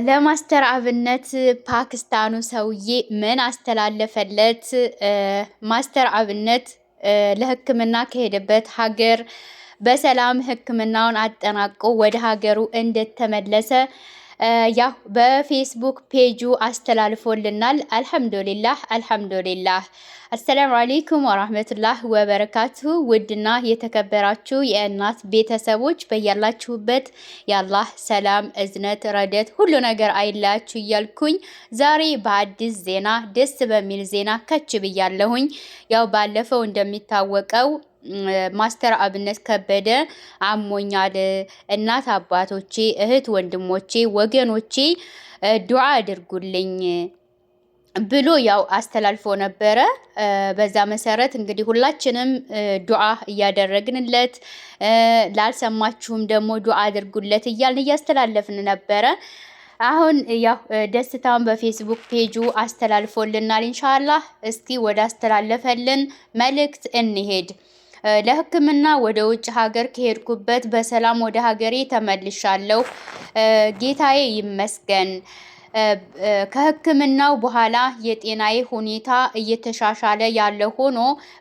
ለማስተር አብነት ፓኪስታኑ ሰውዬ ምን አስተላለፈለት? ማስተር አብነት ለሕክምና ከሄደበት ሀገር በሰላም ሕክምናውን አጠናቆ ወደ ሀገሩ እንደተመለሰ ያው በፌስቡክ ፔጁ አስተላልፎልናል። አልሐምዱሊላህ አልሐምዱሊላህ። አሰላሙ አለይኩም ወራህመቱላህ ወበረካቱሁ። ውድና የተከበራችሁ የእናት ቤተሰቦች በያላችሁበት የአላህ ሰላም እዝነት ረደት ሁሉ ነገር አይላችሁ እያልኩኝ ዛሬ በአዲስ ዜና ደስ በሚል ዜና ከች ብያለሁኝ። ያው ባለፈው እንደሚታወቀው ማስተር አብነት ከበደ አሞኛል፣ እናት አባቶቼ፣ እህት ወንድሞቼ፣ ወገኖቼ ዱዓ አድርጉልኝ ብሎ ያው አስተላልፎ ነበረ። በዛ መሰረት እንግዲህ ሁላችንም ዱዓ እያደረግንለት፣ ላልሰማችሁም ደግሞ ዱዓ አድርጉለት እያልን እያስተላለፍን ነበረ። አሁን ያው ደስታውን በፌስቡክ ፔጁ አስተላልፎልናል። ኢንሻአላህ እስቲ ወደ አስተላለፈልን መልእክት እንሄድ። ለሕክምና ወደ ውጭ ሀገር ከሄድኩበት በሰላም ወደ ሀገሬ ተመልሻለሁ። ጌታዬ ይመስገን። ከሕክምናው በኋላ የጤናዬ ሁኔታ እየተሻሻለ ያለ ሆኖ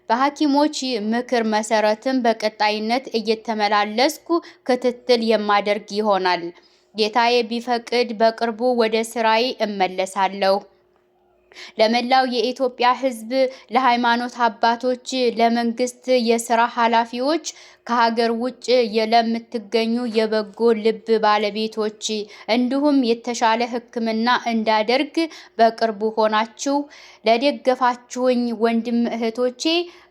በሐኪሞች ምክር መሰረትም በቀጣይነት እየተመላለስኩ ክትትል የማደርግ ይሆናል። ጌታዬ ቢፈቅድ በቅርቡ ወደ ስራዬ እመለሳለሁ። ለመላው የኢትዮጵያ ሕዝብ፣ ለሃይማኖት አባቶች፣ ለመንግስት የስራ ኃላፊዎች፣ ከሀገር ውጭ ለምትገኙ የበጎ ልብ ባለቤቶች እንዲሁም የተሻለ ሕክምና እንዳደርግ በቅርቡ ሆናችሁ ለደገፋችሁኝ ወንድም እህቶቼ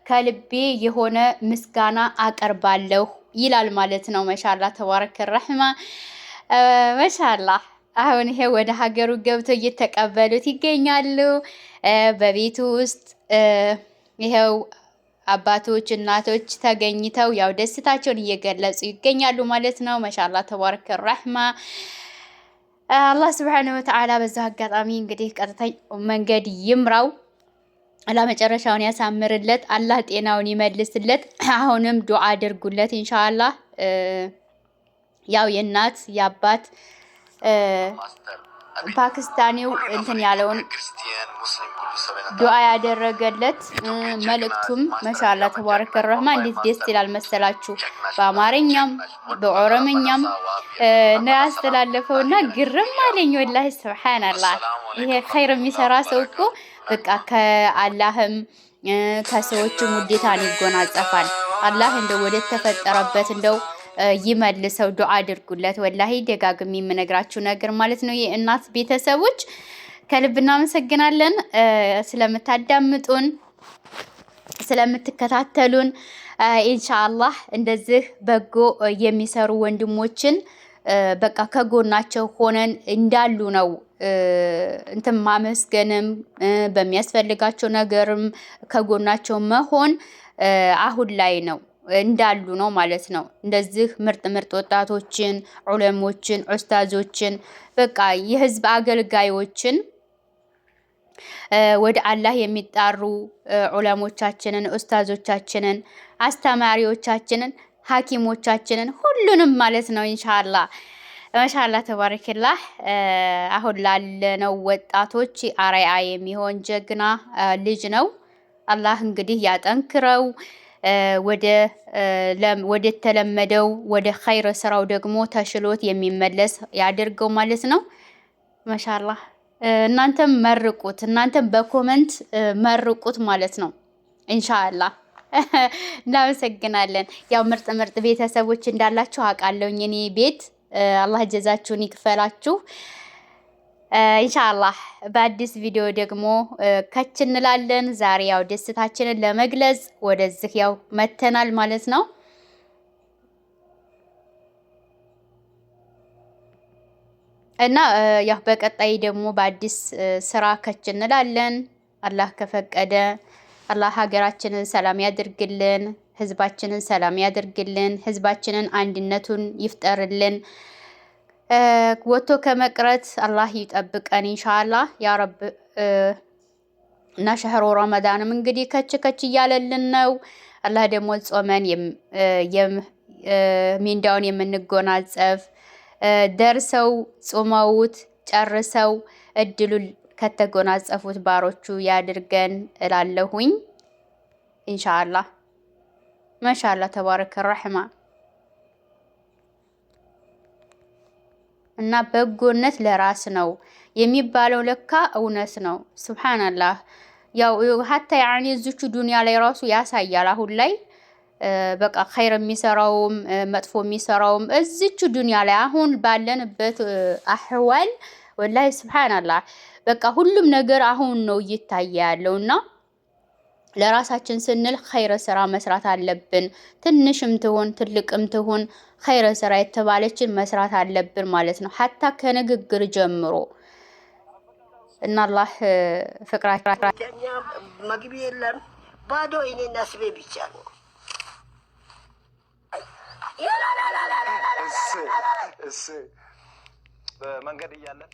ከልቤ የሆነ ምስጋና አቀርባለሁ ይላል ማለት ነው። ማሻአላህ ተባረከ ረህማ ማሻአላህ። አሁን ይሄ ወደ ሀገሩ ገብቶ እየተቀበሉት ይገኛሉ። በቤቱ ውስጥ ይሄው አባቶች እናቶች ተገኝተው ያው ደስታቸውን እየገለጹ ይገኛሉ ማለት ነው። ማሻአላህ ተባረከ ረህማ። አላህ ሱብሓነሁ ወተዓላ በዛው አጋጣሚ እንግዲህ ቀጥተኛ መንገድ ይምራው፣ ለመጨረሻውን ያሳምርለት፣ አላህ ጤናውን ይመልስለት። አሁንም ዱዓ አድርጉለት ኢንሻአላህ። ያው የእናት የአባት ፓኪስታኒው እንትን ያለውን ዱዓ ያደረገለት መልእክቱም ማሻአላ ተባረከ ረህማ እንዴት ደስ ይላል መሰላችሁ። በአማርኛም በኦሮምኛም ነው ያስተላለፈውና ግርም አለኝ ወላሂ ሱብሃንአላህ። ይሄ ኸይር የሚሰራ ሰው እኮ በቃ ከአላህም ከሰዎችም ውዴታን ይጎናጸፋል። አላህ እንደው ወደ ተፈጠረበት እንደው ይመልሰው። ዱዓ አድርጉለት። ወላሂ ደጋግሜ የምነግራችሁ ነገር ማለት ነው። የእናት ቤተሰቦች ከልብ እናመሰግናለን ስለምታዳምጡን፣ ስለምትከታተሉን። ኢንሻአላህ እንደዚህ በጎ የሚሰሩ ወንድሞችን በቃ ከጎናቸው ሆነን እንዳሉ ነው እንትን ማመስገንም በሚያስፈልጋቸው ነገርም ከጎናቸው መሆን አሁን ላይ ነው እንዳሉ ነው ማለት ነው። እንደዚህ ምርጥ ምርጥ ወጣቶችን፣ ዑለሞችን፣ ኡስታዞችን በቃ የህዝብ አገልጋዮችን ወደ አላህ የሚጣሩ ዑለሞቻችንን፣ ኡስታዞቻችንን፣ አስተማሪዎቻችንን፣ ሐኪሞቻችንን ሁሉንም ማለት ነው ኢንሻአላህ ማሻአላህ ተባረከላህ። አሁን ላለነው ወጣቶች አርአያ የሚሆን ጀግና ልጅ ነው። አላህ እንግዲህ ያጠንክረው፣ ወደ ተለመደው ወደ ኸይር ስራው ደግሞ ተሽሎት የሚመለስ ያድርገው ማለት ነው። ማሻአላህ እናንተም መርቁት፣ እናንተም በኮመንት መርቁት ማለት ነው ኢንሻአላህ። እናመሰግናለን። ያው ምርጥ ምርጥ ቤተሰቦች እንዳላችሁ አውቃለሁኝ እኔ ቤት። አላህ ጀዛችሁን ይክፈላችሁ። ኢንሻአላህ በአዲስ ቪዲዮ ደግሞ ከች እንላለን። ዛሬ ያው ደስታችንን ለመግለጽ ወደዚህ ያው መተናል ማለት ነው። እና ያው በቀጣይ ደግሞ በአዲስ ስራ ከች እንላለን አላህ ከፈቀደ። አላህ ሀገራችንን ሰላም ያድርግልን፣ ህዝባችንን ሰላም ያድርግልን፣ ህዝባችንን አንድነቱን ይፍጠርልን። ወጥቶ ከመቅረት አላህ ይጠብቀን ኢንሻአላህ ያ ረብ። እና ሸህሩ ረመዳንም እንግዲህ ከች እያለልን ነው። አላህ ደግሞ ጾመን ሚንዳውን የምንጎናጸፍ ደርሰው ጾመውት ጨርሰው እድሉን ከተጎናጸፉት ባሮቹ ያድርገን እላለሁኝ። ኢንሻአላህ ማሻአላህ ተባረከ ረህማ። እና በጎነት ለራስ ነው የሚባለው ለካ እውነት ነው። ሱብሃንአላህ ያው ሀታ ያኒ እዚቹ ዱንያ ላይ ራሱ ያሳያል። አሁን ላይ በቃ ኸይር የሚሰራውም መጥፎ የሚሰራውም እዚቹ ዱንያ ላይ አሁን ባለንበት አህዋል ወላሂ ሱብሃንአላህ በቃ ሁሉም ነገር አሁን ነው እየታየ ያለውና ለራሳችን ስንል ኸይር ስራ መስራት አለብን። ትንሽም ትሁን ትልቅም ትሁን ኸይር ስራ የተባለችን መስራት አለብን ማለት ነው። ሀታ ከንግግር ጀምሮ እና አላህ ፍቅራችን መግቢ የለም ባዶ እኔና ስቤ ብቻ ነው። በመንገድ እያለን